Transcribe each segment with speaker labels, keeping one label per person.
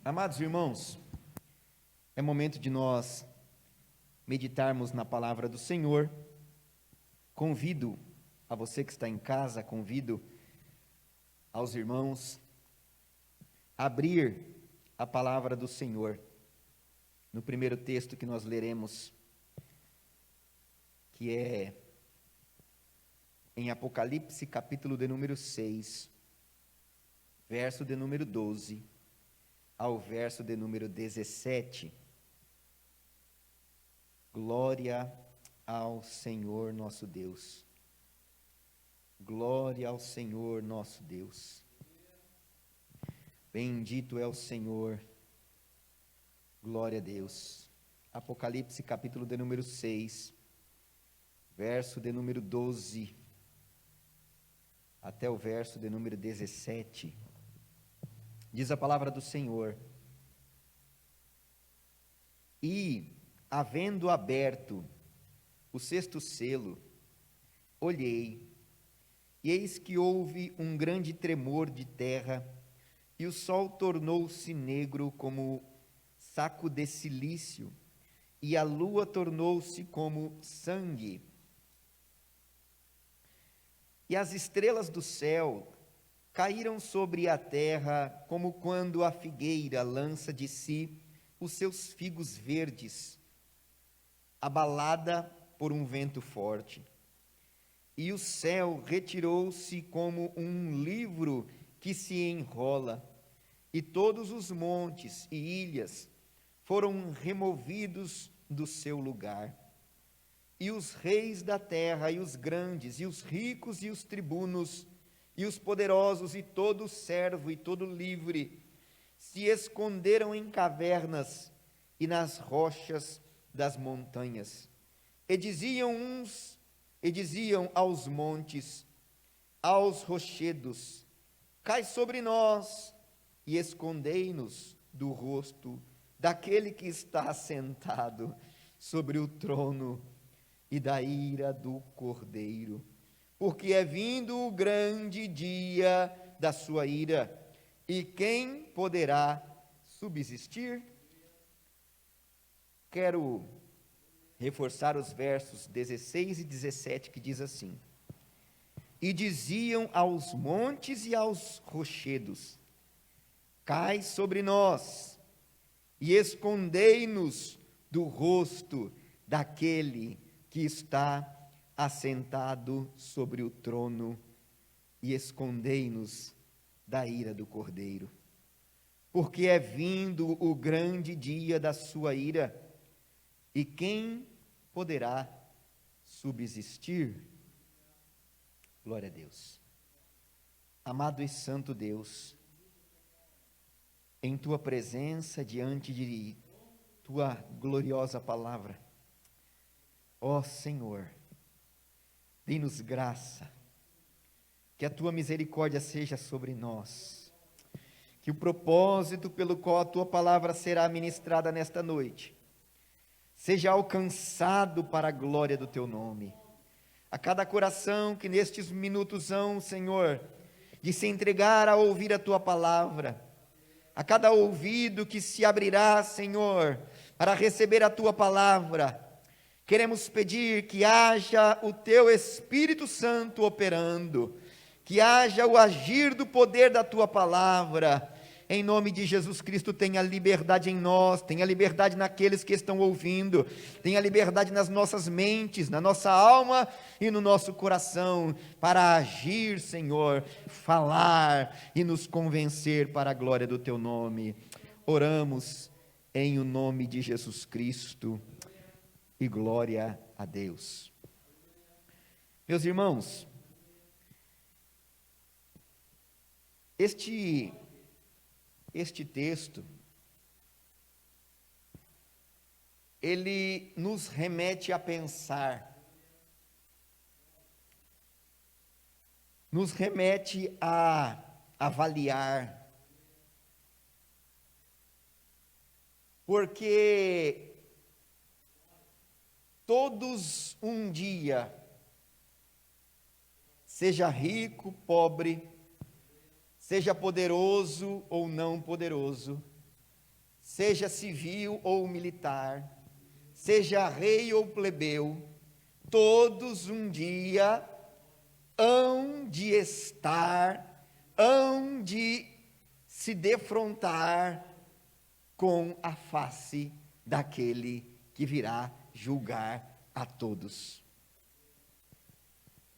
Speaker 1: Amados irmãos, é momento de nós meditarmos na palavra do Senhor. Convido a você que está em casa, convido aos irmãos a abrir a palavra do Senhor no primeiro texto que nós leremos, que é em Apocalipse, capítulo de número 6, verso de número 12 ao verso de número 17. Glória ao Senhor nosso Deus. Glória ao Senhor nosso Deus. Bendito é o Senhor. Glória a Deus. Apocalipse, capítulo de número 6, verso de número 12 até o verso de número 17. Diz a palavra do Senhor: E, havendo aberto o sexto selo, olhei, e eis que houve um grande tremor de terra, e o sol tornou-se negro como saco de cilício, e a lua tornou-se como sangue. E as estrelas do céu caíram sobre a terra, como quando a figueira lança de si os seus figos verdes, abalada por um vento forte. E o céu retirou-se como um livro que se enrola, e todos os montes e ilhas foram removidos do seu lugar. E os reis da terra, e os grandes, e os ricos, e os tribunos, e os poderosos, e todo servo, e todo livre, se esconderam em cavernas e nas rochas das montanhas. E diziam aos montes, aos rochedos: cai sobre nós, e escondei-nos do rosto daquele que está sentado sobre o trono e da ira do Cordeiro. Porque é vindo o grande dia da sua ira, e quem poderá subsistir? Quero reforçar os versos 16 e 17, que diz assim: E diziam aos montes e aos rochedos: cai sobre nós, e escondei-nos do rosto daquele que está assentado sobre o trono, e escondei-nos da ira do Cordeiro. Porque é vindo o grande dia da sua ira, e quem poderá subsistir? Glória a Deus. Amado e santo Deus, em tua presença, diante de tua gloriosa palavra, ó Senhor, dê-nos graça, que a tua misericórdia seja sobre nós, que o propósito pelo qual a tua palavra será ministrada nesta noite seja alcançado para a glória do teu nome. A cada coração que nestes minutos hão, Senhor, de se entregar a ouvir a tua palavra, a cada ouvido que se abrirá, Senhor, para receber a tua palavra, queremos pedir que haja o teu Espírito Santo operando, que haja o agir do poder da tua palavra. Em nome de Jesus Cristo, tenha liberdade em nós, tenha liberdade naqueles que estão ouvindo, tenha liberdade nas nossas mentes, na nossa alma e no nosso coração, para agir, Senhor, falar e nos convencer para a glória do teu nome. Oramos em o nome de Jesus Cristo e glória a Deus. Meus irmãos, este texto, ele nos remete a pensar, nos remete a avaliar, porque todos um dia, seja rico, pobre, seja poderoso ou não poderoso, seja civil ou militar, seja rei ou plebeu, todos um dia hão de se defrontar com a face daquele que virá julgar a todos.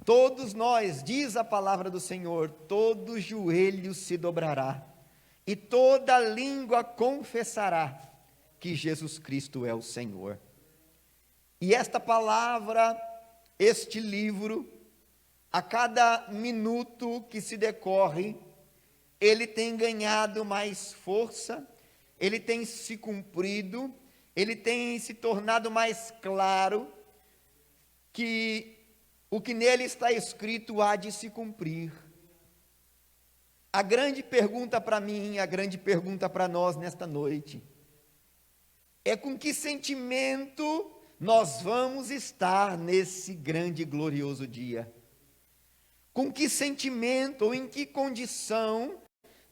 Speaker 1: Todos nós, diz a palavra do Senhor, todo joelho se dobrará e toda língua confessará que Jesus Cristo é o Senhor. E esta palavra, este livro, a cada minuto que se decorre, ele tem ganhado mais força, ele tem se cumprido, ele tem se tornado mais claro que o que nele está escrito há de se cumprir. A grande pergunta para mim, a grande pergunta para nós nesta noite, é com que sentimento nós vamos estar nesse grande e glorioso dia? Com que sentimento ou em que condição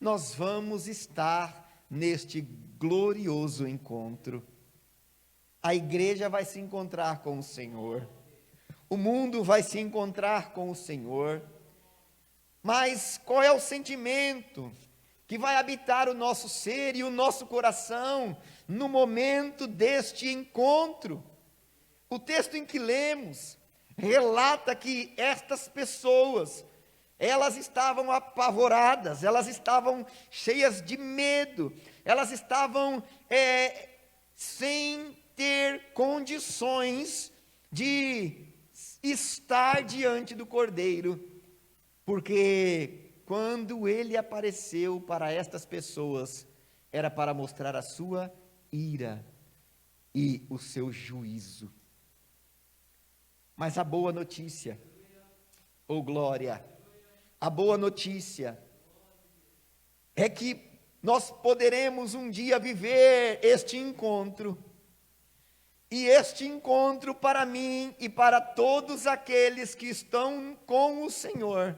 Speaker 1: nós vamos estar neste glorioso encontro? A igreja vai se encontrar com o Senhor, o mundo vai se encontrar com o Senhor, mas qual é o sentimento que vai habitar o nosso ser e o nosso coração no momento deste encontro? O texto em que lemos relata que estas pessoas, elas estavam apavoradas, elas estavam cheias de medo, elas estavam sem ter condições de estar diante do Cordeiro, porque quando ele apareceu para estas pessoas, era para mostrar a sua ira e o seu juízo. Mas a boa notícia, glória, a boa notícia é que nós poderemos um dia viver este encontro, e este encontro para mim e para todos aqueles que estão com o Senhor,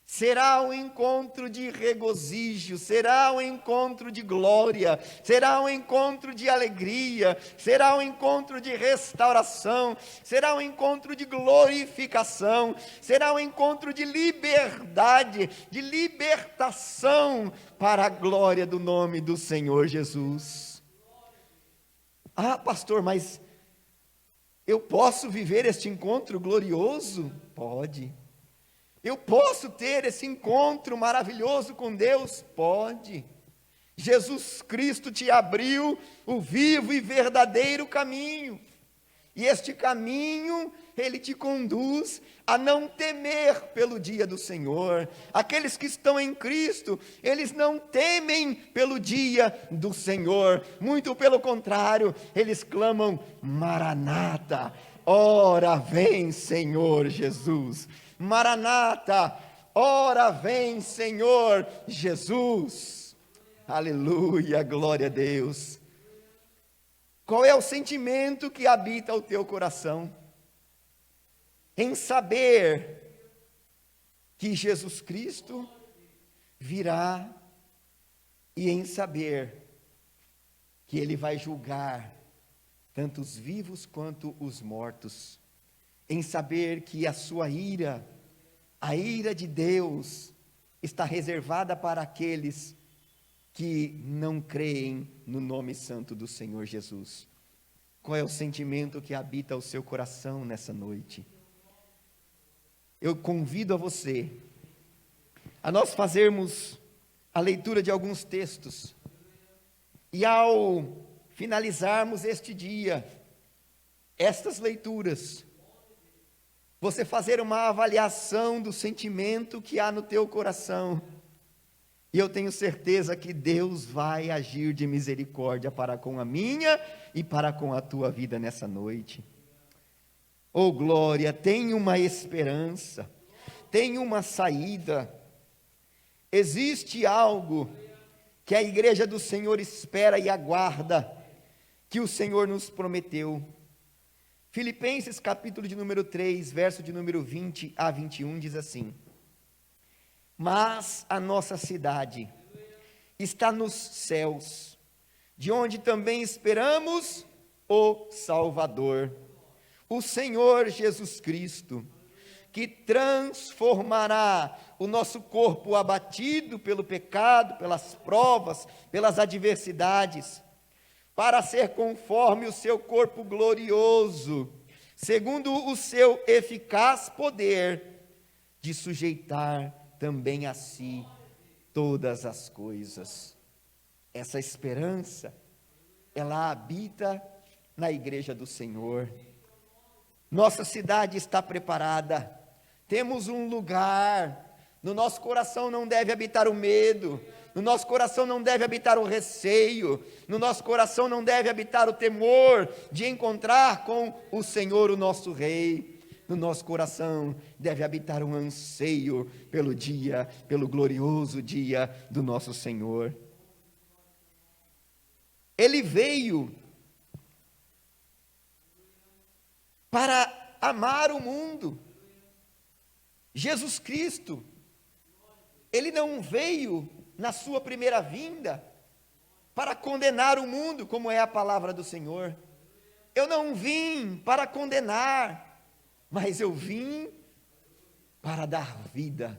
Speaker 1: será um encontro de regozijo, será um encontro de glória, será um encontro de alegria, será um encontro de restauração, será um encontro de glorificação, será um encontro de liberdade, de libertação para a glória do nome do Senhor Jesus. Ah, pastor, mas eu posso viver este encontro glorioso? Pode. Eu posso ter esse encontro maravilhoso com Deus? Pode. Jesus Cristo te abriu o vivo e verdadeiro caminho, e este caminho, ele te conduz a não temer pelo dia do Senhor. Aqueles que estão em Cristo, eles não temem pelo dia do Senhor, muito pelo contrário, eles clamam: Maranata, ora vem Senhor Jesus. Maranata, ora vem Senhor Jesus. Aleluia, glória a Deus. Qual é o sentimento que habita o teu coração? Em saber que Jesus Cristo virá, e em saber que Ele vai julgar tanto os vivos quanto os mortos, em saber que a sua ira, a ira de Deus, está reservada para aqueles que não creem no nome santo do Senhor Jesus. Qual é o sentimento que habita o seu coração nessa noite? Eu convido a você a nós fazermos a leitura de alguns textos, e ao finalizarmos este dia, estas leituras, você fazer uma avaliação do sentimento que há no teu coração, e eu tenho certeza que Deus vai agir de misericórdia para com a minha e para com a tua vida nessa noite. Oh glória, tem uma esperança, tem uma saída, existe algo que a igreja do Senhor espera e aguarda, que o Senhor nos prometeu. Filipenses capítulo de número 3, verso de número 20 a 21 diz assim: mas a nossa cidade está nos céus, de onde também esperamos o Salvador, o Senhor Jesus Cristo, que transformará o nosso corpo abatido pelo pecado, pelas provas, pelas adversidades, para ser conforme o seu corpo glorioso, segundo o seu eficaz poder, de sujeitar também a si todas as coisas. Essa esperança, ela habita na igreja do Senhor. Nossa cidade está preparada, temos um lugar. No nosso coração não deve habitar o medo, no nosso coração não deve habitar o receio, no nosso coração não deve habitar o temor de encontrar com o Senhor, o nosso Rei. No nosso coração deve habitar um anseio pelo dia, pelo glorioso dia do nosso Senhor. Ele veio para amar o mundo. Jesus Cristo, Ele não veio na sua primeira vinda para condenar o mundo, como é a palavra do Senhor. Eu não vim para condenar, mas eu vim para dar vida.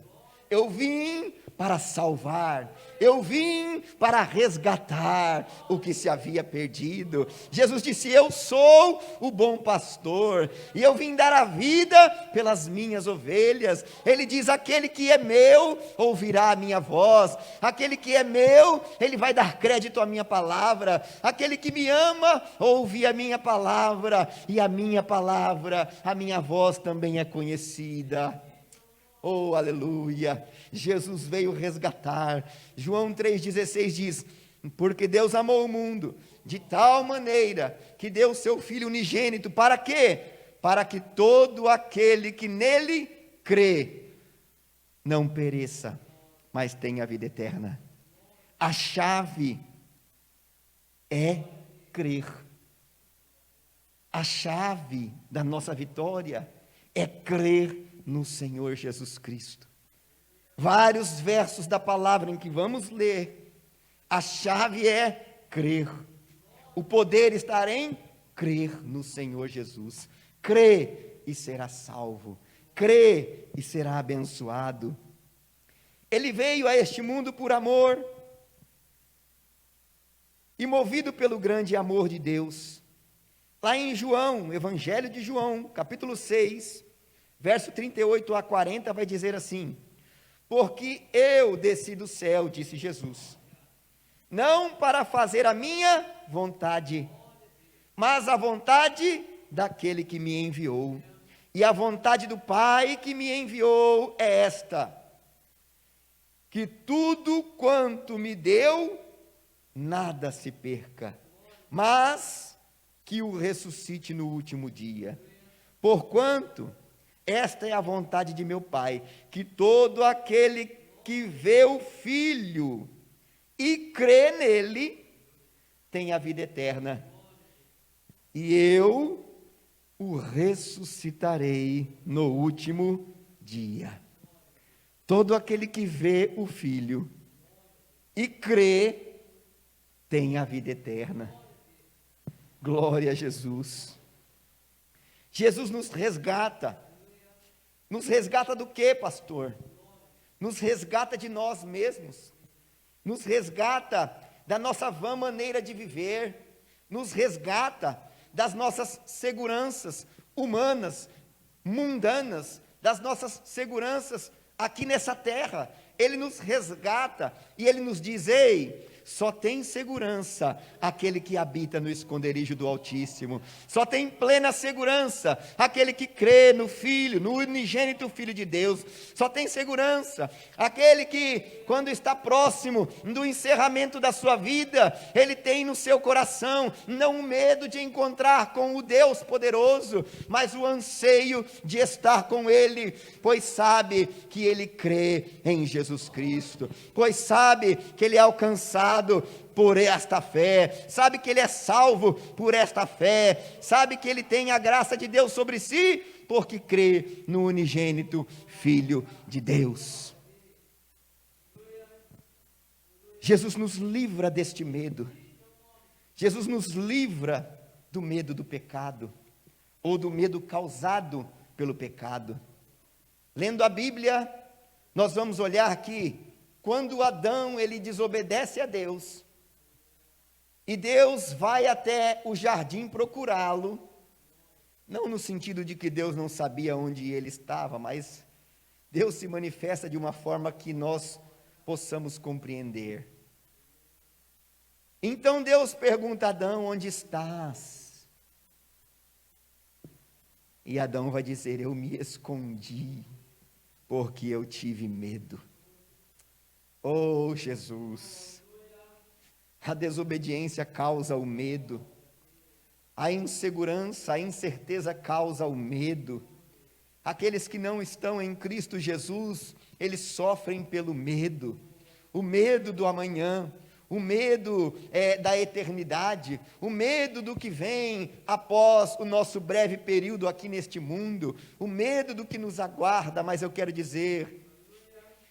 Speaker 1: Eu vim para salvar, eu vim para resgatar o que se havia perdido. Jesus disse: eu sou o bom pastor, e eu vim dar a vida pelas minhas ovelhas. Ele diz: aquele que é meu, ouvirá a minha voz, aquele que é meu, ele vai dar crédito à minha palavra, aquele que me ama, ouve a minha palavra, e a minha palavra, a minha voz também é conhecida. Oh, aleluia, Jesus veio resgatar. João 3,16 diz: porque Deus amou o mundo de tal maneira que deu o seu Filho unigênito, para quê? Para que todo aquele que nele crê não pereça, mas tenha a vida eterna. A chave é crer. A chave da nossa vitória é crer no Senhor Jesus Cristo. Vários versos da palavra em que vamos ler, a chave é crer. O poder está em crer no Senhor Jesus. Crê e será salvo. Crê e será abençoado. Ele veio a este mundo por amor e movido pelo grande amor de Deus. Lá em João, Evangelho de João, capítulo 6, verso 38 a 40, vai dizer assim: porque eu desci do céu, disse Jesus, não para fazer a minha vontade, mas a vontade daquele que me enviou. E a vontade do Pai que me enviou é esta: que tudo quanto me deu, nada se perca, mas que o ressuscite no último dia. Porquanto esta é a vontade de meu Pai, que todo aquele que vê o Filho e crê nele, tem a vida eterna. E eu o ressuscitarei no último dia. Todo aquele que vê o Filho e crê, tem a vida eterna. Glória a Jesus. Jesus nos resgata. Nos resgata do quê, pastor? Nos resgata de nós mesmos. Nos resgata da nossa vã maneira de viver. Nos resgata das nossas seguranças humanas, mundanas, das nossas seguranças aqui nessa terra. Ele nos resgata e Ele nos diz: ei, só tem segurança aquele que habita no esconderijo do Altíssimo. Só tem plena segurança aquele que crê no Filho, no unigênito Filho de Deus. Só tem segurança aquele que, quando está próximo do encerramento da sua vida, ele tem no seu coração não o medo de encontrar com o Deus poderoso, mas o anseio de estar com Ele, pois sabe que ele crê em Jesus Cristo, pois sabe que ele é alcançado por esta fé, sabe que ele é salvo por esta fé, sabe que ele tem a graça de Deus sobre si, porque crê no unigênito Filho de Deus. Jesus nos livra deste medo. Jesus nos livra do medo do pecado, ou do medo causado pelo pecado. Lendo a Bíblia, nós vamos olhar que quando Adão ele desobedece a Deus, e Deus vai até o jardim procurá-lo, não no sentido de que Deus não sabia onde ele estava, mas Deus se manifesta de uma forma que nós possamos compreender. Então Deus pergunta a Adão: onde estás? E Adão vai dizer: eu me escondi, porque eu tive medo. Oh, Jesus! A desobediência causa o medo, a insegurança, a incerteza causa o medo. Aqueles que não estão em Cristo Jesus, eles sofrem pelo medo, o medo do amanhã, o medo da eternidade, o medo do que vem após o nosso breve período aqui neste mundo, o medo do que nos aguarda. Mas eu quero dizer,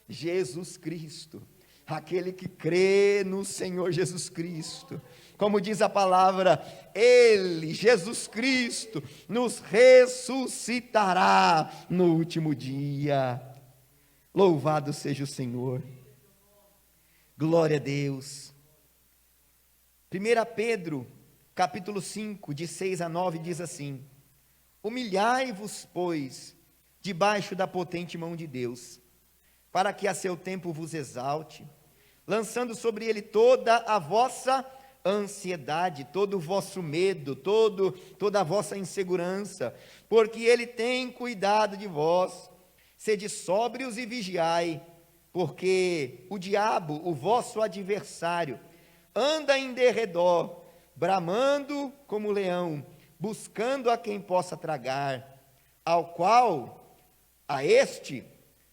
Speaker 1: Jesus Cristo, aquele que crê no Senhor Jesus Cristo, como diz a palavra, Ele, Jesus Cristo, nos ressuscitará no último dia. Louvado seja o Senhor. Glória a Deus. 1 Pedro, capítulo 5, de 6 a 9, diz assim: humilhai-vos, pois, debaixo da potente mão de Deus, para que a seu tempo vos exalte, lançando sobre ele toda a vossa ansiedade, todo o vosso medo, toda a vossa insegurança, porque ele tem cuidado de vós. Sede sóbrios e vigiai, porque o diabo, o vosso adversário, anda em derredor, bramando como leão, buscando a quem possa tragar, ao qual, a este,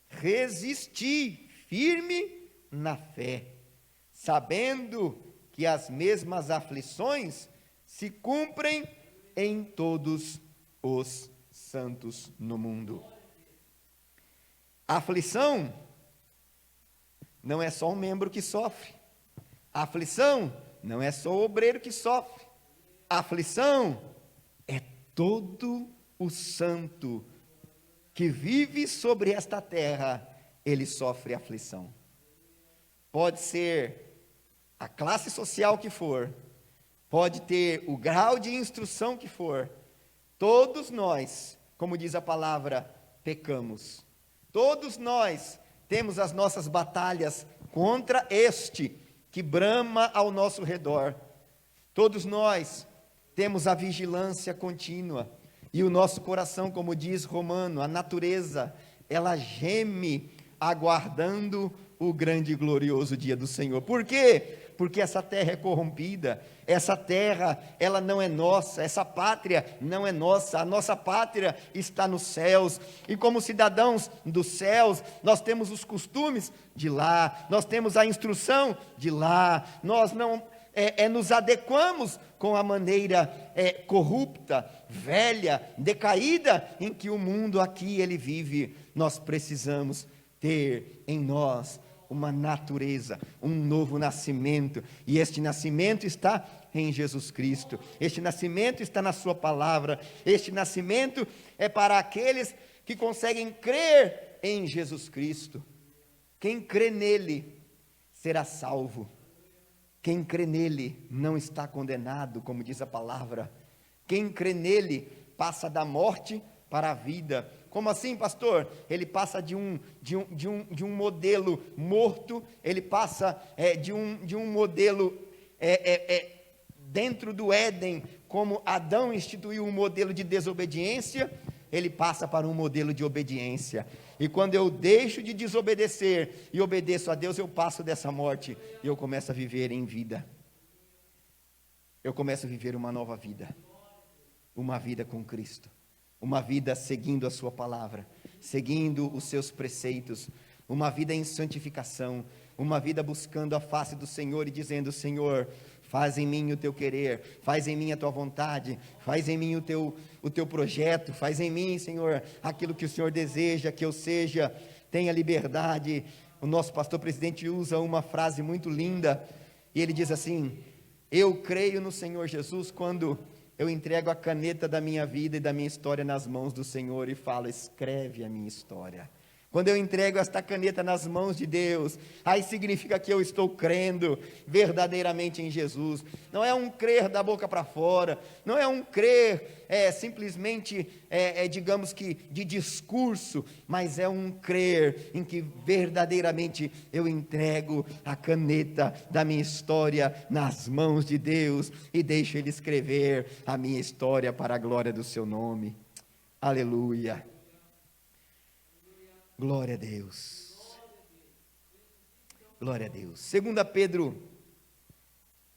Speaker 1: resisti firme na fé, sabendo que as mesmas aflições se cumprem em todos os santos no mundo. A aflição não é só um membro que sofre. A aflição não é só o obreiro que sofre. A aflição é todo o santo que vive sobre esta terra, ele sofre aflição. Pode ser a classe social que for, pode ter o grau de instrução que for, todos nós, como diz a palavra, pecamos. Todos nós temos as nossas batalhas contra este que brama ao nosso redor. Todos nós temos a vigilância contínua e o nosso coração, como diz Romano, a natureza, ela geme aguardando o grande e glorioso dia do Senhor. Por quê? Porque essa terra é corrompida, essa terra, ela não é nossa, essa pátria não é nossa, a nossa pátria está nos céus, e como cidadãos dos céus, nós temos os costumes de lá, nós temos a instrução de lá, nós não nos adequamos com a maneira corrupta, velha, decaída, em que o mundo aqui ele vive. Nós precisamos ter em nós uma natureza, um novo nascimento, e este nascimento está em Jesus Cristo, este nascimento está na sua palavra, este nascimento é para aqueles que conseguem crer em Jesus Cristo. Quem crê nele será salvo, quem crê nele não está condenado, como diz a palavra, quem crê nele passa da morte para a vida. Como assim, pastor? Ele passa de um modelo morto, ele passa de um modelo dentro do Éden, como Adão instituiu um modelo de desobediência, ele passa para um modelo de obediência. E quando eu deixo de desobedecer e obedeço a Deus, eu passo dessa morte e eu começo a viver em vida. Eu começo a viver uma nova vida, uma vida com Cristo. Uma vida seguindo a sua palavra, seguindo os seus preceitos, uma vida em santificação, uma vida buscando a face do Senhor e dizendo: Senhor, faz em mim o teu querer, faz em mim a tua vontade, faz em mim o teu projeto, faz em mim, Senhor, aquilo que o Senhor deseja que eu seja. Tenha liberdade. O nosso pastor presidente usa uma frase muito linda, e ele diz assim: Eu creio no Senhor Jesus quando eu entrego a caneta da minha vida e da minha história nas mãos do Senhor e falo: escreve a minha história. Quando eu entrego esta caneta nas mãos de Deus, aí significa que eu estou crendo verdadeiramente em Jesus. Não é um crer da boca para fora, não é um crer simplesmente, digamos que de discurso, mas é um crer em que verdadeiramente eu entrego a caneta da minha história nas mãos de Deus e deixo Ele escrever a minha história para a glória do Seu nome. Aleluia. Glória a Deus. Glória a Deus. 2 Pedro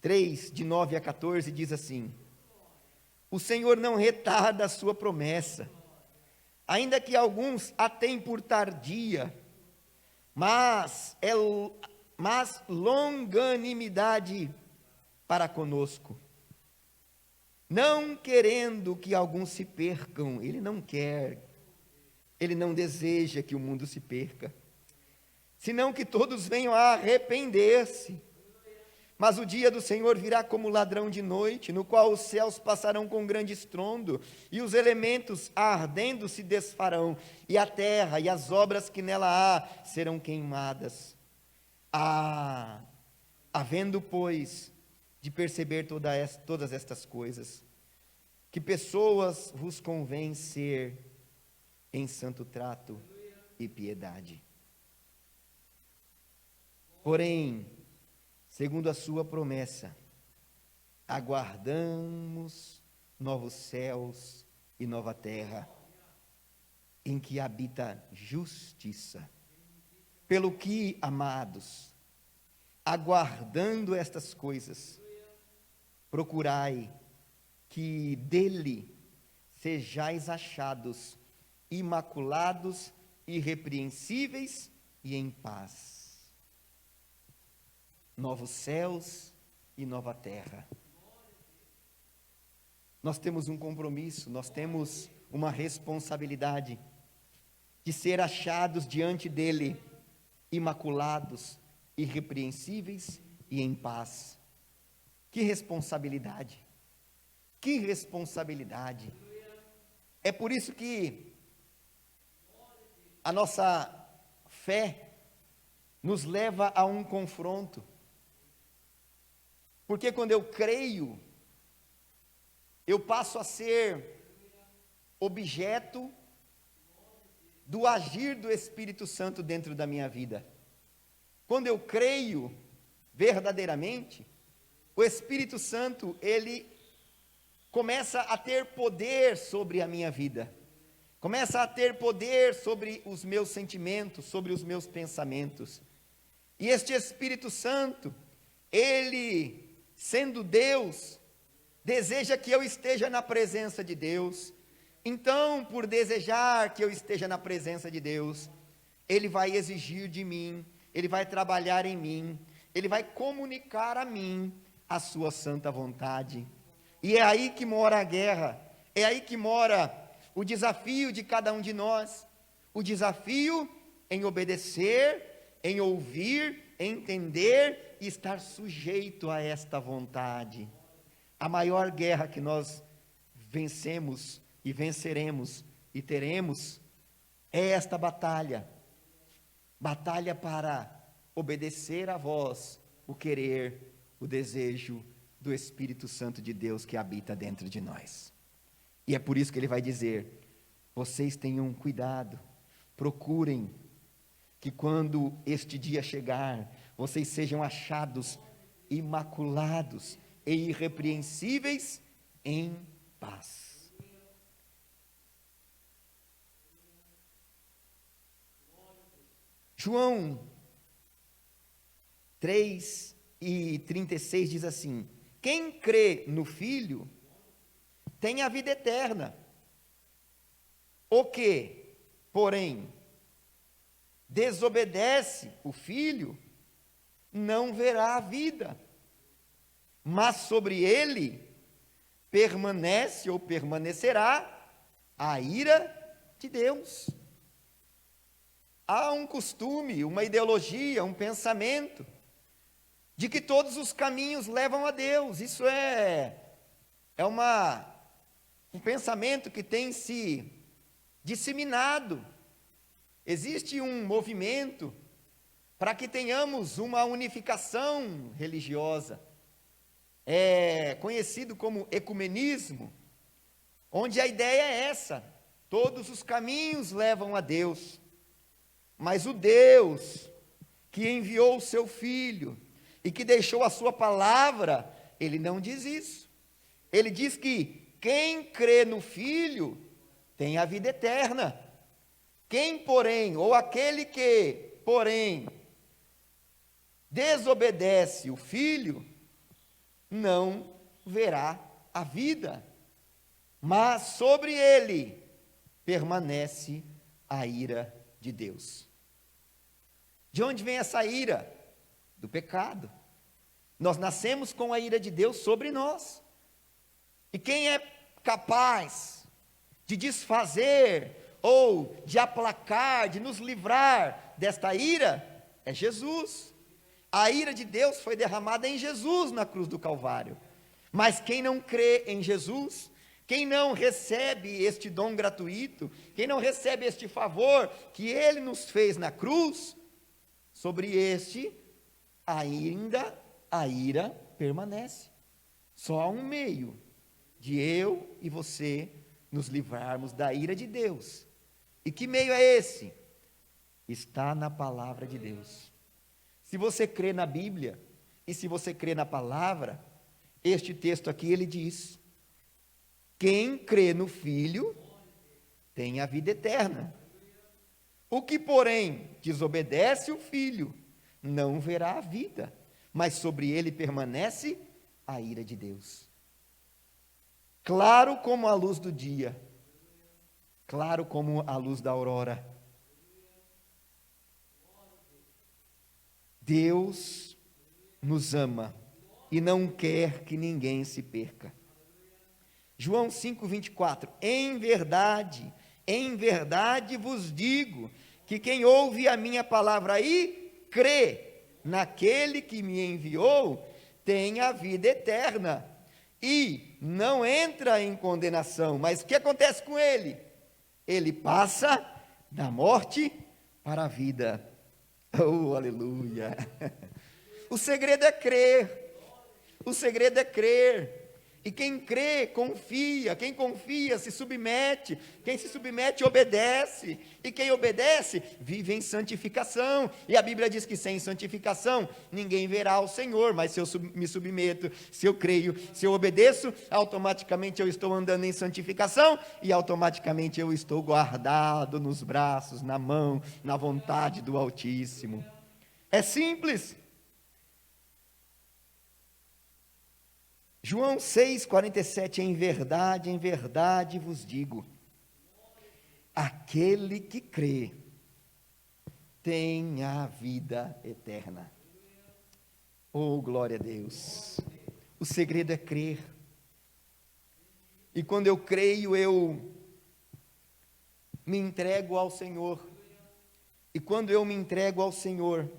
Speaker 1: 3, de 9 a 14, diz assim: o Senhor não retarda a sua promessa, ainda que alguns a tenham por tardia, mas longanimidade para conosco, não querendo que alguns se percam. Ele não quer, Ele não deseja que o mundo se perca, senão que todos venham a arrepender-se. Mas o dia do Senhor virá como ladrão de noite, no qual os céus passarão com grande estrondo, e os elementos ardendo se desfarão, e a terra e as obras que nela há serão queimadas. Havendo, pois, de perceber todas estas coisas, que pessoas vos convém ser em santo trato e piedade. Porém, segundo a sua promessa, aguardamos novos céus e nova terra, em que habita justiça. Pelo que, amados, aguardando estas coisas, procurai que dele sejais achados imaculados, irrepreensíveis e em paz. Novos céus e nova terra. Nós temos um compromisso, nós temos uma responsabilidade de ser achados diante dele, imaculados, irrepreensíveis e em paz. Que responsabilidade! Que responsabilidade! É por isso que a nossa fé nos leva a um confronto. Porque quando eu creio, eu passo a ser objeto do agir do Espírito Santo dentro da minha vida. Quando eu creio verdadeiramente, o Espírito Santo, ele começa a ter poder sobre a minha vida. Começa a ter poder sobre os meus sentimentos, sobre os meus pensamentos. E este Espírito Santo, ele, sendo Deus, deseja que eu esteja na presença de Deus. Então, por desejar que eu esteja na presença de Deus, ele vai exigir de mim, ele vai trabalhar em mim, ele vai comunicar a mim a sua santa vontade. E é aí que mora a guerra, é aí que mora o desafio de cada um de nós, o desafio em obedecer, em ouvir, em entender e estar sujeito a esta vontade. A maior guerra que nós vencemos e venceremos e teremos é esta batalha. Batalha para obedecer a voz, o querer, o desejo do Espírito Santo de Deus que habita dentro de nós. E é por isso que ele vai dizer: vocês tenham cuidado, procurem que quando este dia chegar, vocês sejam achados imaculados e irrepreensíveis em paz. João 3:36 diz assim: quem crê no Filho tem a vida eterna. O que, porém, desobedece o Filho, não verá a vida, mas sobre ele permanece ou permanecerá a ira de Deus. Há um costume, uma ideologia, um pensamento de que todos os caminhos levam a Deus. Isso é um pensamento que tem se disseminado. Existe um movimento para que tenhamos uma unificação religiosa, conhecido como ecumenismo, onde a ideia é essa: todos os caminhos levam a Deus, mas o Deus que enviou o seu Filho e que deixou a sua palavra, ele não diz isso. Ele diz que quem crê no Filho tem a vida eterna. Quem, porém, ou aquele que, porém, desobedece o Filho, não verá a vida, mas sobre ele permanece a ira de Deus. De onde vem essa ira? Do pecado. Nós nascemos com a ira de Deus sobre nós. E quem é capaz de desfazer ou de aplacar, de nos livrar desta ira, é Jesus. A ira de Deus foi derramada em Jesus na cruz do Calvário. Mas quem não crê em Jesus, quem não recebe este dom gratuito, quem não recebe este favor que Ele nos fez na cruz, sobre este ainda a ira permanece. Só há um meio de eu e você nos livrarmos da ira de Deus. E que meio é esse? Está na palavra de Deus. Se você crê na Bíblia, e se você crê na palavra, este texto aqui ele diz: quem crê no Filho tem a vida eterna. O que, porém, desobedece o Filho, não verá a vida, mas sobre ele permanece a ira de Deus. Claro como a luz do dia, claro como a luz da aurora. Deus nos ama e não quer que ninguém se perca. João 5,24: em verdade vos digo, que quem ouve a minha palavra e crê naquele que me enviou, tem a vida eterna, e não entra em condenação. Mas o que acontece com ele? Ele passa da morte para a vida. Oh, aleluia! O segredo é crer. O segredo é crer. E quem crê, confia. Quem confia, se submete. Quem se submete, obedece. E quem obedece, vive em santificação. E a Bíblia diz que sem santificação, ninguém verá o Senhor. Mas se eu me submeto, se eu creio, se eu obedeço, automaticamente eu estou andando em santificação. E automaticamente eu estou guardado nos braços, na mão, na vontade do Altíssimo. É simples. João 6,47: em verdade vos digo, aquele que crê tem a vida eterna. Oh, glória a Deus! O segredo é crer. E quando eu creio, eu me entrego ao Senhor. E quando eu me entrego ao Senhor,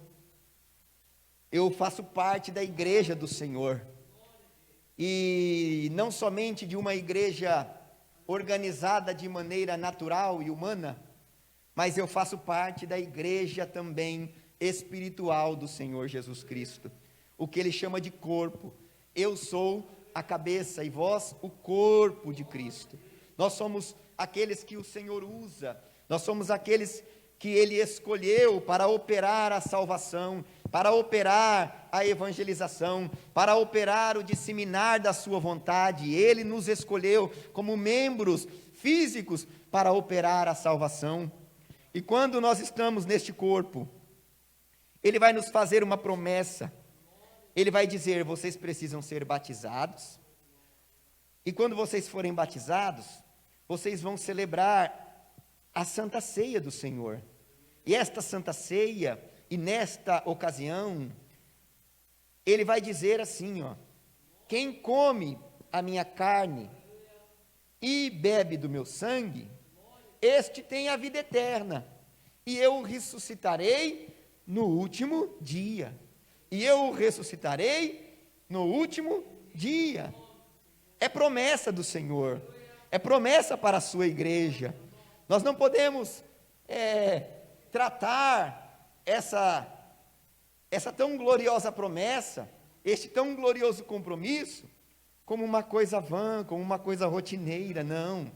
Speaker 1: eu faço parte da igreja do Senhor. E não somente de uma igreja organizada de maneira natural e humana, mas eu faço parte da igreja também espiritual do Senhor Jesus Cristo, o que ele chama de corpo. Eu sou a cabeça e vós o corpo de Cristo. Nós somos aqueles que o Senhor usa, nós somos aqueles que ele escolheu para operar a salvação, para operar a evangelização, para operar o disseminar da sua vontade. Ele nos escolheu como membros físicos para operar a salvação. E quando nós estamos neste corpo, ele vai nos fazer uma promessa. Ele vai dizer: vocês precisam ser batizados. E quando vocês forem batizados, vocês vão celebrar a Santa Ceia do Senhor. E esta Santa Ceia, e nesta ocasião, ele vai dizer assim, quem come a minha carne e bebe do meu sangue, este tem a vida eterna, e eu ressuscitarei no último dia. e eu o ressuscitarei no último dia. É promessa do Senhor, é promessa para a sua igreja. Nós não podemos tratar essa tão gloriosa promessa, este tão glorioso compromisso, como uma coisa vã, como uma coisa rotineira. Não.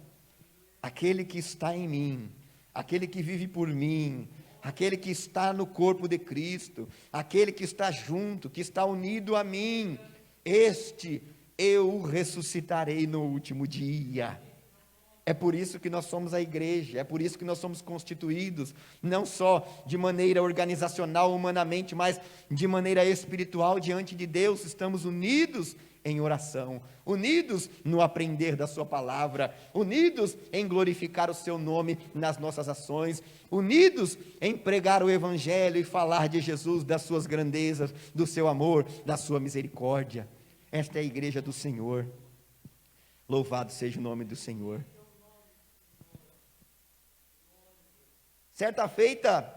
Speaker 1: Aquele que está em mim, aquele que vive por mim, aquele que está no corpo de Cristo, aquele que está junto, que está unido a mim, este eu o ressuscitarei no último dia. É por isso que nós somos a igreja, é por isso que nós somos constituídos, não só de maneira organizacional, humanamente, mas de maneira espiritual diante de Deus. Estamos unidos em oração, unidos no aprender da sua palavra, unidos em glorificar o seu nome nas nossas ações, unidos em pregar o evangelho e falar de Jesus, das suas grandezas, do seu amor, da sua misericórdia. Esta é a igreja do Senhor. Louvado seja o nome do Senhor. Certa feita,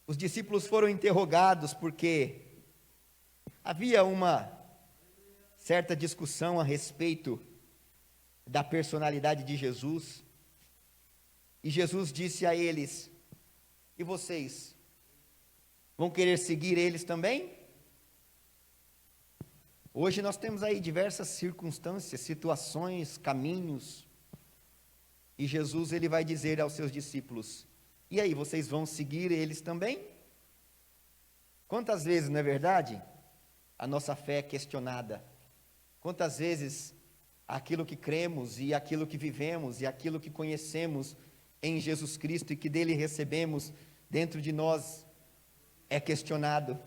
Speaker 1: os discípulos foram interrogados porque havia uma certa discussão a respeito da personalidade de Jesus. E Jesus disse a eles: e vocês vão querer seguir eles também? Hoje nós temos aí diversas circunstâncias, situações, caminhos. E Jesus, ele vai dizer aos seus discípulos: e aí, vocês vão seguir eles também? Quantas vezes, não é verdade, a nossa fé é questionada? Quantas vezes aquilo que cremos e aquilo que vivemos e aquilo que conhecemos em Jesus Cristo e que dele recebemos dentro de nós é questionado?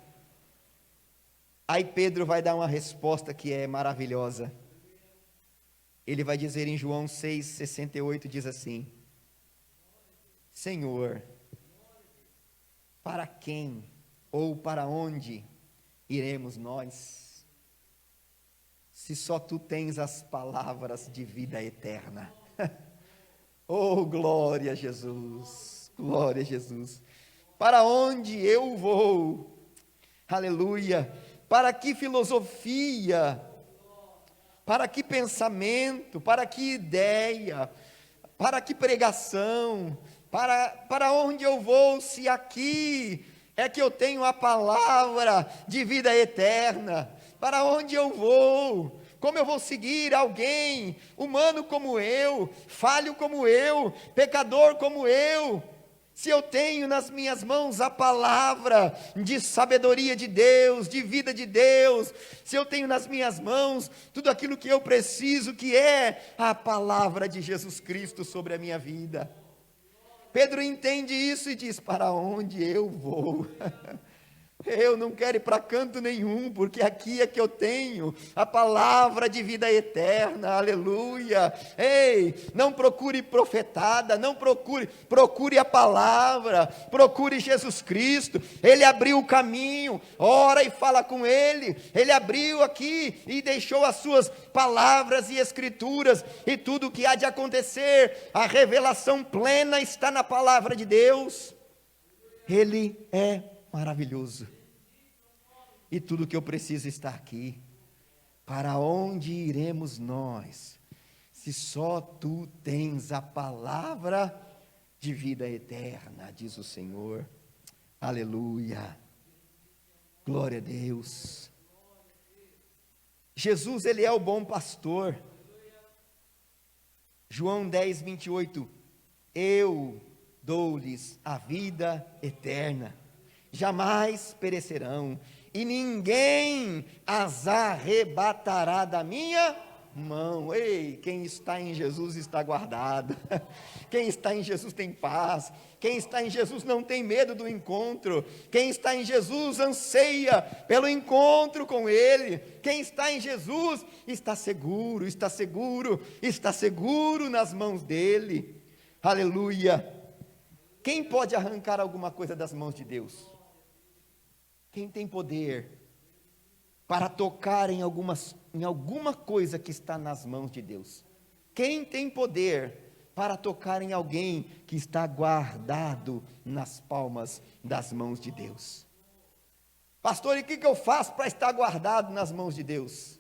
Speaker 1: Aí Pedro vai dar uma resposta que é maravilhosa. Ele vai dizer em João 6,68, diz assim: Senhor, para quem ou para onde iremos nós, se só tu tens as palavras de vida eterna? Oh, glória a Jesus, glória a Jesus. Para onde eu vou? Aleluia. Para que filosofia? Para que pensamento, para que ideia, para que pregação, para onde eu vou, se aqui é que eu tenho a palavra de vida eterna? Para onde eu vou? Como eu vou seguir alguém humano como eu, falho como eu, pecador como eu, se eu tenho nas minhas mãos a palavra de sabedoria de Deus, de vida de Deus, se eu tenho nas minhas mãos tudo aquilo que eu preciso, que é a palavra de Jesus Cristo sobre a minha vida? Pedro entende isso e diz: para onde eu vou? Eu não quero ir para canto nenhum, porque aqui é que eu tenho a palavra de vida eterna, aleluia. Ei, não procure profetada, não procure a palavra, procure Jesus Cristo. Ele abriu o caminho, ora e fala com Ele. Ele abriu aqui e deixou as suas palavras e escrituras, e tudo o que há de acontecer, a revelação plena está na palavra de Deus. Ele é maravilhoso. E tudo que eu preciso está aqui. Para onde iremos nós, se só tu tens a palavra de vida eterna, diz o Senhor. Aleluia. Glória a Deus. Jesus, ele é o bom pastor. João 10:28. Eu dou-lhes a vida eterna, jamais perecerão, e ninguém as arrebatará da minha mão. Ei, quem está em Jesus está guardado. Quem está em Jesus tem paz. Quem está em Jesus não tem medo do encontro. Quem está em Jesus anseia pelo encontro com Ele. Quem está em Jesus está seguro, está seguro, está seguro nas mãos dEle. Aleluia. Quem pode arrancar alguma coisa das mãos de Deus? Quem tem poder para tocar em alguma coisa que está nas mãos de Deus? Quem tem poder para tocar em alguém que está guardado nas palmas das mãos de Deus? Pastor, e o que eu faço para estar guardado nas mãos de Deus?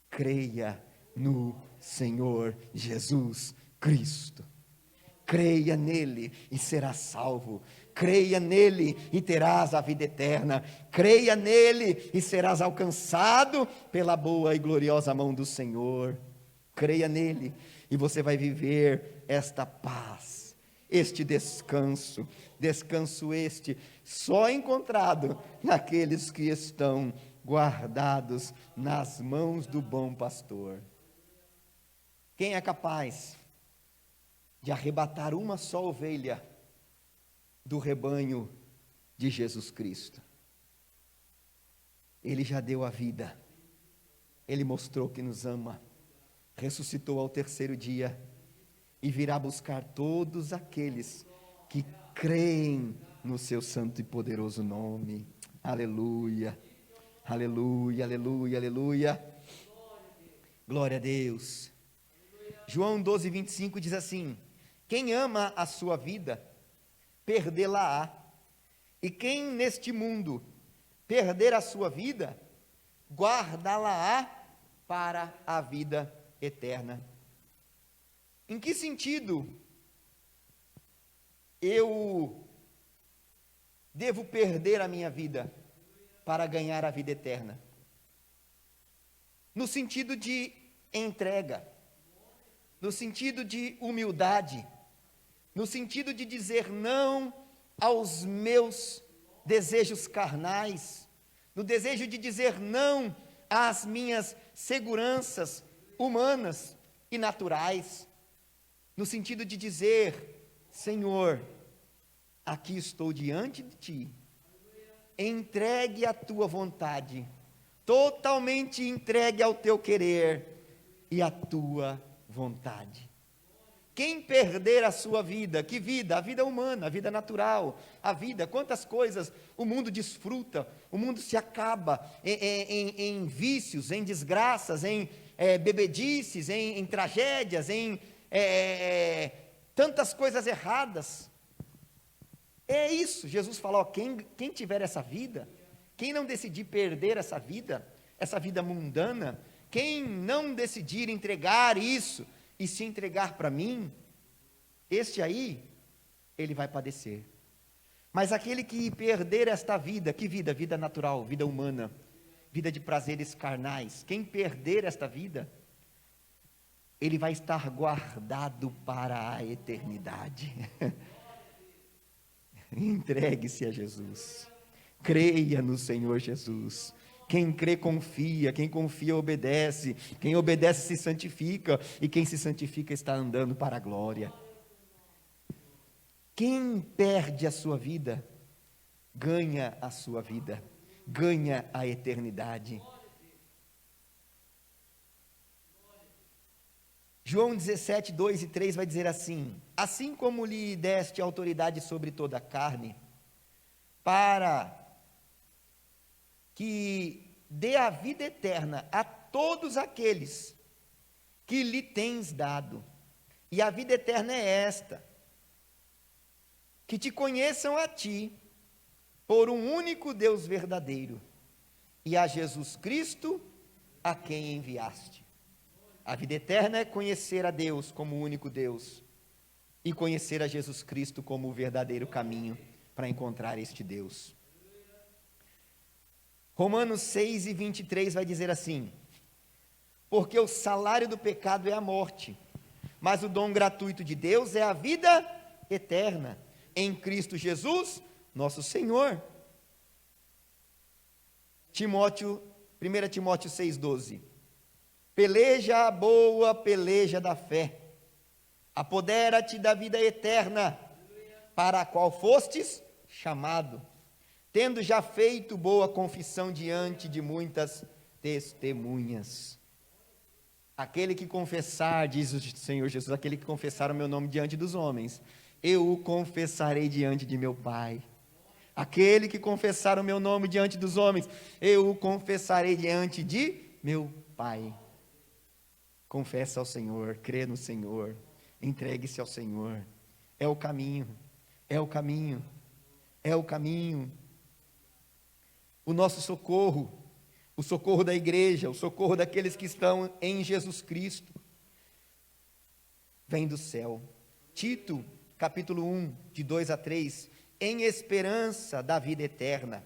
Speaker 1: Creia no Senhor Jesus Cristo. Creia nele e serás salvo. Creia nele e terás a vida eterna. Creia nele e serás alcançado pela boa e gloriosa mão do Senhor. Creia nele e você vai viver esta paz, este descanso. Descanso este só encontrado naqueles que estão guardados nas mãos do bom pastor. Quem é capaz de arrebatar uma só ovelha do rebanho de Jesus Cristo? Ele já deu a vida, ele mostrou que nos ama, ressuscitou ao terceiro dia e virá buscar todos aqueles que creem no seu santo e poderoso nome. Aleluia, aleluia, aleluia, aleluia. Glória a Deus. João 12, 25 diz assim: quem ama a sua vida, perdê-la-á. E quem neste mundo perder a sua vida, guardá-la-á para a vida eterna. Em que sentido eu devo perder a minha vida para ganhar a vida eterna? No sentido de entrega, no sentido de humildade, no sentido de dizer não aos meus desejos carnais, no desejo de dizer não às minhas seguranças humanas e naturais, no sentido de dizer: Senhor, aqui estou diante de Ti, entregue a Tua vontade, totalmente entregue ao Teu querer e à Tua vontade. Quem perder a sua vida, que vida? A vida humana, a vida natural, a vida, quantas coisas o mundo desfruta, o mundo se acaba em vícios, em desgraças, em bebedices, em tragédias, em tantas coisas erradas. É isso, Jesus falou: quem tiver essa vida, quem não decidir perder essa vida mundana, quem não decidir entregar isso e se entregar para mim, este aí, ele vai padecer. Mas aquele que perder esta vida, que vida? Vida natural, vida humana, vida de prazeres carnais. Quem perder esta vida, ele vai estar guardado para a eternidade. Entregue-se a Jesus. Creia no Senhor Jesus. Quem crê confia, quem confia obedece, quem obedece se santifica, e quem se santifica está andando para a glória. Quem perde a sua vida, ganha a sua vida, ganha a eternidade. João 17, 2 e 3 vai dizer assim: assim como lhe deste autoridade sobre toda a carne, para que dê a vida eterna a todos aqueles que lhe tens dado. E a vida eterna é esta: que te conheçam a ti, por um único Deus verdadeiro, e a Jesus Cristo, a quem enviaste. A vida eterna é conhecer a Deus como o único Deus, e conhecer a Jesus Cristo como o verdadeiro caminho para encontrar este Deus. Romanos 6 e 23 vai dizer assim: porque o salário do pecado é a morte, mas o dom gratuito de Deus é a vida eterna, em Cristo Jesus, nosso Senhor. 1 Timóteo 6,12: peleja a boa peleja da fé, apodera-te da vida eterna, para a qual fostes chamado, tendo já feito boa confissão diante de muitas testemunhas. Aquele que confessar, diz o Senhor Jesus, aquele que confessar o meu nome diante dos homens, eu o confessarei diante de meu Pai. Aquele que confessar o meu nome diante dos homens, eu o confessarei diante de meu Pai. Confessa ao Senhor, crê no Senhor, entregue-se ao Senhor. É o caminho, é o caminho, é o caminho. o nosso socorro, o socorro da igreja, o socorro daqueles que estão em Jesus Cristo, vem do céu. Tito, capítulo 1, de 2 a 3, em esperança da vida eterna,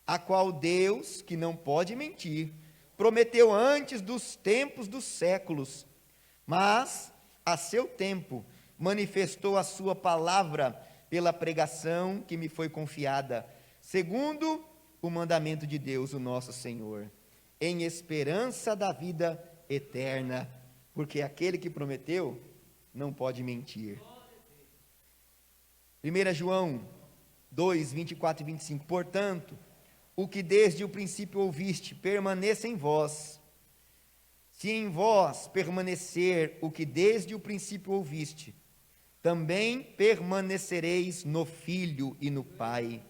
Speaker 1: a qual Deus, que não pode mentir, prometeu antes dos tempos dos séculos, mas, a seu tempo, manifestou a sua palavra pela pregação que me foi confiada, segundo o mandamento de Deus, o nosso Senhor, em esperança da vida eterna, porque aquele que prometeu não pode mentir. 1 João 2, 24 e 25, portanto, o que desde o princípio ouviste, permaneça em vós. Se em vós permanecer o que desde o princípio ouviste, também permanecereis no Filho e no Pai.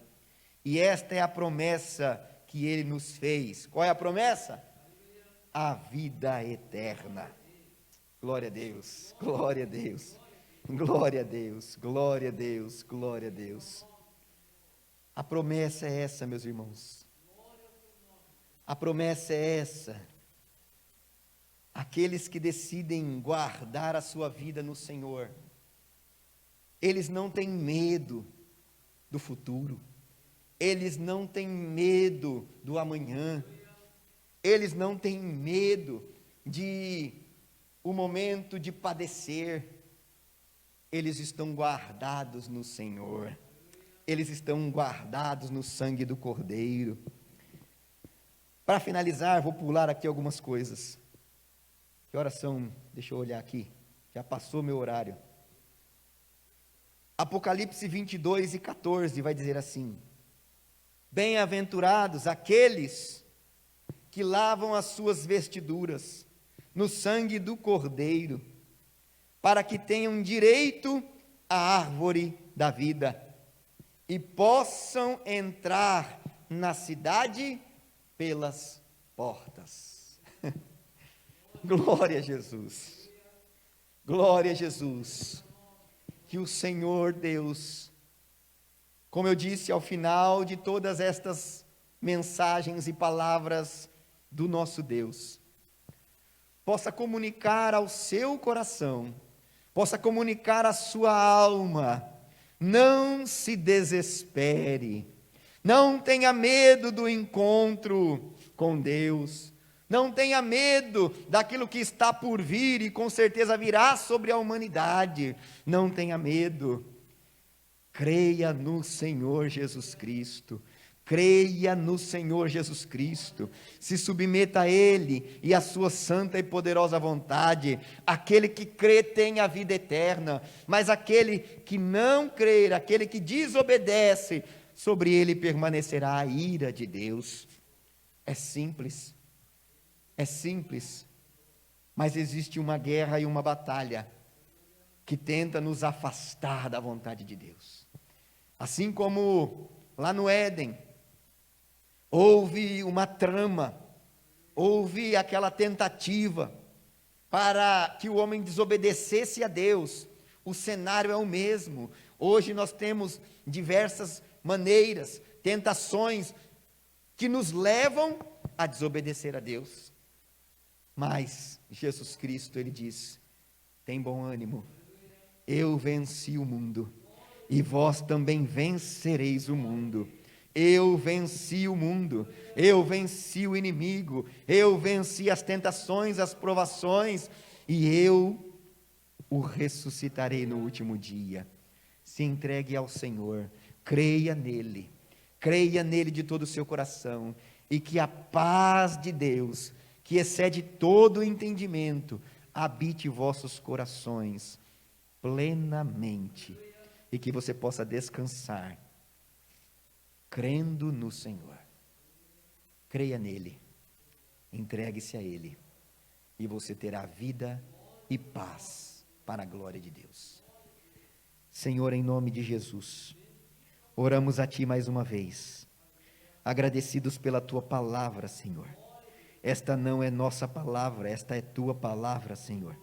Speaker 1: E esta é a promessa que ele nos fez. Qual é a promessa? A vida eterna. Glória a Deus, glória a Deus, glória a Deus, glória a Deus, glória a Deus. A promessa é essa, meus irmãos. A promessa é essa. Aqueles que decidem guardar a sua vida no Senhor, eles não têm medo do futuro, eles não têm medo do amanhã, eles não têm medo de o momento de padecer, eles estão guardados no Senhor, eles estão guardados no sangue do Cordeiro. Para finalizar, vou pular aqui algumas coisas. Que horas são? Deixa eu olhar aqui, já passou meu horário. Apocalipse 22 e 14 vai dizer assim: bem-aventurados aqueles que lavam as suas vestiduras no sangue do Cordeiro, para que tenham direito à árvore da vida e possam entrar na cidade pelas portas. Glória a Jesus, glória a Jesus. Que o Senhor Deus, como eu disse ao final de todas estas mensagens e palavras do nosso Deus, possa comunicar ao seu coração, possa comunicar à sua alma: não se desespere, não tenha medo do encontro com Deus, não tenha medo daquilo que está por vir e com certeza virá sobre a humanidade. Não tenha medo. Creia no Senhor Jesus Cristo. Creia no Senhor Jesus Cristo. Se submeta a Ele e à sua santa e poderosa vontade. Aquele que crê tem a vida eterna, mas aquele que não crer, aquele que desobedece, sobre ele permanecerá a ira de Deus. É simples. É simples, mas existe uma guerra e uma batalha que tenta nos afastar da vontade de Deus. Assim como lá no Éden, houve uma trama, houve aquela tentativa para que o homem desobedecesse a Deus. O cenário é o mesmo. Hoje nós temos diversas maneiras, tentações que nos levam a desobedecer a Deus. Mas Jesus Cristo, Ele diz: tem bom ânimo, eu venci o mundo, e vós também vencereis o mundo. Eu venci o mundo, eu venci o inimigo, eu venci as tentações, as provações, e eu o ressuscitarei no último dia. Se entregue ao Senhor, creia nele de todo o seu coração, e que a paz de Deus, que excede todo o entendimento, habite vossos corações plenamente, e que você possa descansar, crendo no Senhor. Creia nele, entregue-se a Ele, e você terá vida e paz para a glória de Deus. Senhor, em nome de Jesus, oramos a Ti mais uma vez, agradecidos pela Tua palavra, Senhor. Esta não é nossa palavra, esta é Tua palavra, Senhor.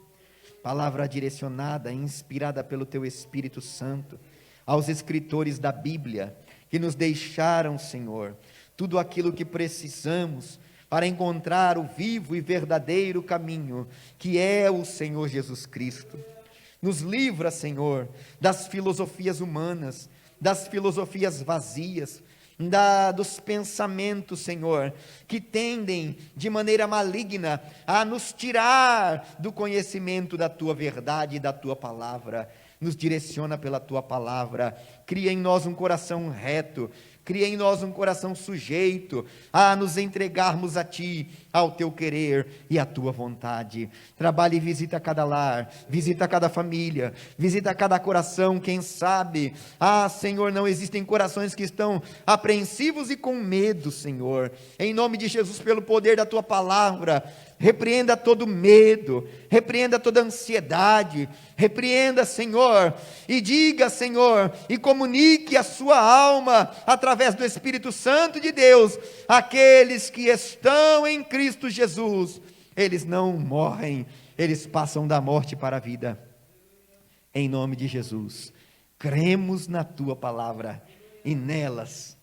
Speaker 1: Palavra direcionada, inspirada pelo Teu Espírito Santo, aos escritores da Bíblia, que nos deixaram, Senhor, tudo aquilo que precisamos para encontrar o vivo e verdadeiro caminho, que é o Senhor Jesus Cristo. Nos livra, Senhor, das filosofias humanas, das filosofias vazias, dos pensamentos, Senhor, que tendem de maneira maligna a nos tirar do conhecimento da Tua verdade e da Tua palavra. Nos direciona pela Tua palavra, cria em nós um coração reto, cria em nós um coração sujeito a nos entregarmos a Ti, ao Teu querer e à Tua vontade. Trabalhe e visita cada lar, visita cada família, visita cada coração. Quem sabe, Senhor, não existem corações que estão apreensivos e com medo, Senhor. Em nome de Jesus, pelo poder da Tua palavra, repreenda todo medo, repreenda toda ansiedade, repreenda, Senhor, e diga, Senhor, e comunique a sua alma, através do Espírito Santo de Deus, aqueles que estão em Cristo Jesus, eles não morrem, eles passam da morte para a vida. Em nome de Jesus, cremos na Tua palavra, e nelas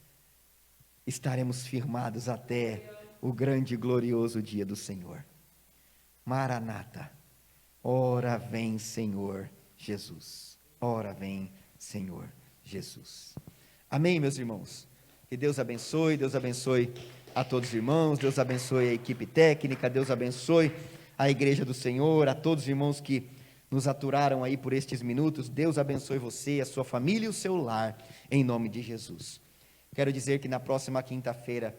Speaker 1: estaremos firmados até o grande e glorioso dia do Senhor. Maranata, ora vem, Senhor Jesus, ora vem, Senhor Jesus. Amém, meus irmãos? Que Deus abençoe a todos os irmãos, Deus abençoe a equipe técnica, Deus abençoe a igreja do Senhor, a todos os irmãos que nos aturaram aí por estes minutos. Deus abençoe você, a sua família e o seu lar, em nome de Jesus. Quero dizer que na próxima quinta-feira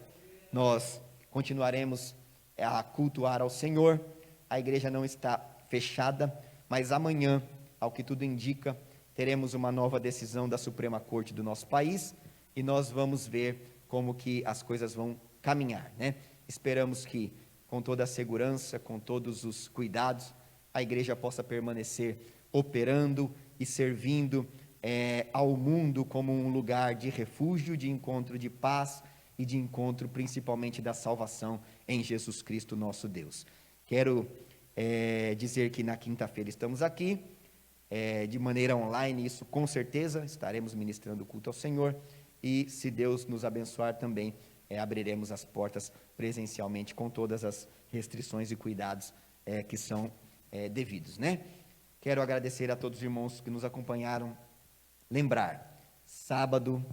Speaker 1: nós continuaremos a cultuar ao Senhor. A igreja não está fechada, mas amanhã, ao que tudo indica, teremos uma nova decisão da Suprema Corte do nosso país, e nós vamos ver como que as coisas vão caminhar, né? Esperamos que, com toda a segurança, com todos os cuidados, a igreja possa permanecer operando e servindo ao mundo como um lugar de refúgio, de encontro de paz e de encontro principalmente da salvação em Jesus Cristo, nosso Deus. Quero dizer que na quinta-feira estamos aqui, de maneira online, isso com certeza, estaremos ministrando o culto ao Senhor, e se Deus nos abençoar também, abriremos as portas presencialmente com todas as restrições e cuidados que são devidos, né? Quero agradecer a todos os irmãos que nos acompanharam. Lembrar, sábado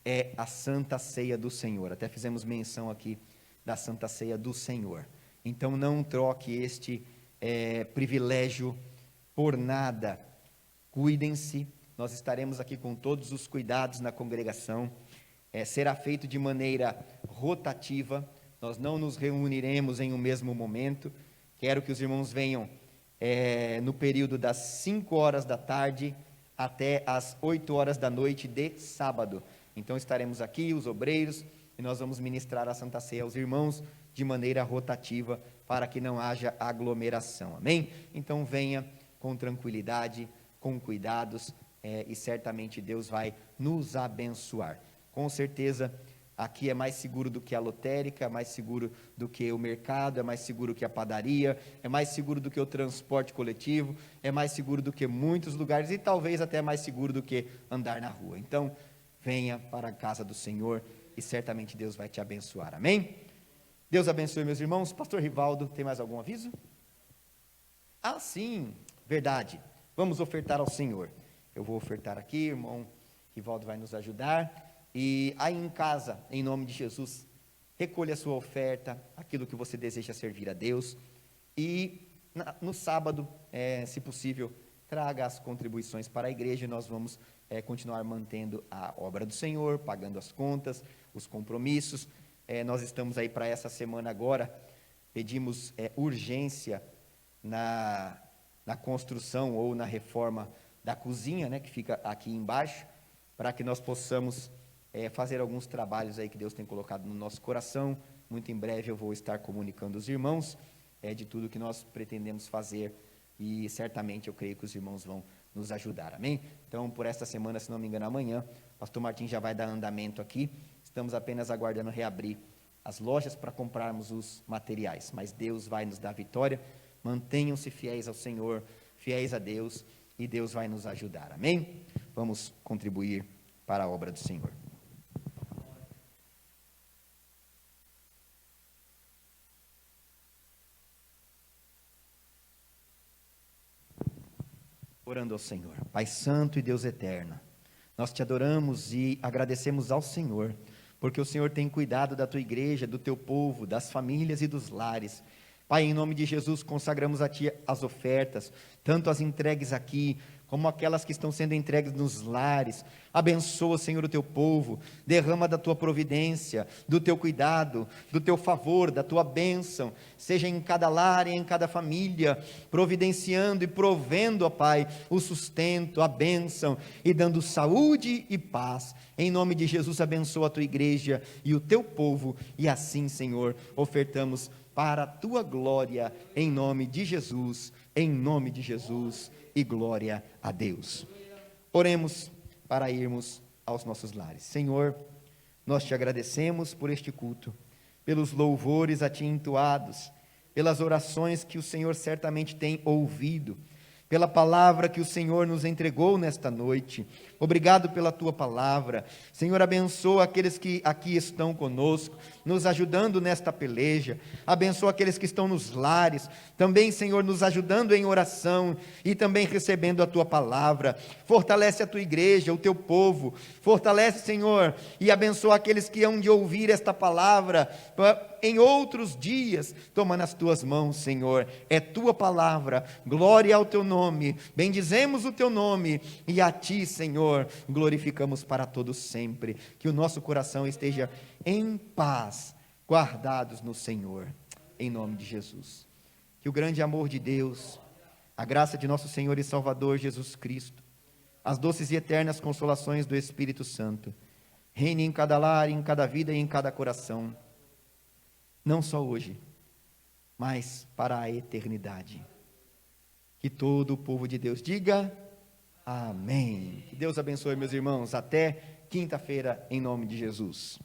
Speaker 1: é a Santa Ceia do Senhor, até fizemos menção aqui da Santa Ceia do Senhor, então não troque este privilégio por nada. Cuidem-se, nós estaremos aqui com todos os cuidados na congregação, será feito de maneira rotativa, nós não nos reuniremos em um mesmo momento. Quero que os irmãos venham no período das 5 horas da tarde até as 8 horas da noite de sábado. Então estaremos aqui, os obreiros, e nós vamos ministrar a Santa Ceia aos irmãos de maneira rotativa, para que não haja aglomeração, amém? Então venha com tranquilidade, com cuidados, e certamente Deus vai nos abençoar. Com certeza, aqui é mais seguro do que a lotérica, é mais seguro do que o mercado, é mais seguro que a padaria, é mais seguro do que o transporte coletivo, é mais seguro do que muitos lugares, e talvez até mais seguro do que andar na rua. Então, venha para a casa do Senhor, e certamente Deus vai te abençoar, amém? Deus abençoe, meus irmãos. Pastor Rivaldo, tem mais algum aviso? Sim, verdade, vamos ofertar ao Senhor. Eu vou ofertar aqui, irmão Rivaldo vai nos ajudar. E aí em casa, em nome de Jesus, recolha a sua oferta, aquilo que você deseja servir a Deus. E no sábado, se possível, traga as contribuições para a igreja, e nós vamos continuar mantendo a obra do Senhor, pagando as contas, os compromissos. Nós estamos aí para essa semana agora, pedimos urgência na construção ou na reforma da cozinha, né, que fica aqui embaixo, para que nós possamos fazer alguns trabalhos aí que Deus tem colocado no nosso coração. Muito em breve eu vou estar comunicando aos irmãos de tudo que nós pretendemos fazer, e certamente eu creio que os irmãos vão nos ajudar, amém? Então, por esta semana, se não me engano, amanhã, o pastor Martim já vai dar andamento aqui. Estamos apenas aguardando reabrir as lojas para comprarmos os materiais, mas Deus vai nos dar vitória. Mantenham-se fiéis ao Senhor, fiéis a Deus, e Deus vai nos ajudar, amém? Vamos contribuir para a obra do Senhor. Orando ao Senhor. Pai Santo e Deus Eterno, nós te adoramos e agradecemos ao Senhor, porque o Senhor tem cuidado da tua igreja, do teu povo, das famílias e dos lares. Pai, em nome de Jesus, consagramos a ti as ofertas, tanto as entregues aqui, como aquelas que estão sendo entregues nos lares. Abençoa, Senhor, o teu povo, derrama da tua providência, do teu cuidado, do teu favor, da tua bênção, seja em cada lar e em cada família, providenciando e provendo, ó Pai, o sustento, a bênção, e dando saúde e paz. Em nome de Jesus, abençoa a tua igreja e o teu povo, e assim, Senhor, ofertamos para a tua glória, em nome de Jesus, e glória a Deus. Oremos para irmos aos nossos lares. Senhor, nós te agradecemos por este culto, pelos louvores a ti entoados, pelas orações que o Senhor certamente tem ouvido, pela palavra que o Senhor nos entregou nesta noite. Obrigado pela tua palavra. Senhor, abençoa aqueles que aqui estão conosco, nos ajudando nesta peleja. Abençoa aqueles que estão nos lares, também, Senhor, nos ajudando em oração e também recebendo a tua palavra. Fortalece a tua igreja, o teu povo. Fortalece, Senhor, e abençoa aqueles que hão de ouvir esta palavra em outros dias. Toma nas tuas mãos, Senhor, é tua palavra, glória ao teu nome, bendizemos o teu nome, e a ti, Senhor, glorificamos para todos sempre. Que o nosso coração esteja em paz, guardados no Senhor, em nome de Jesus. Que o grande amor de Deus, a graça de nosso Senhor e Salvador Jesus Cristo, as doces e eternas consolações do Espírito Santo, reine em cada lar, em cada vida e em cada coração, não só hoje, mas para a eternidade. Que todo o povo de Deus diga amém. Que Deus abençoe, meus irmãos. Até quinta-feira, em nome de Jesus.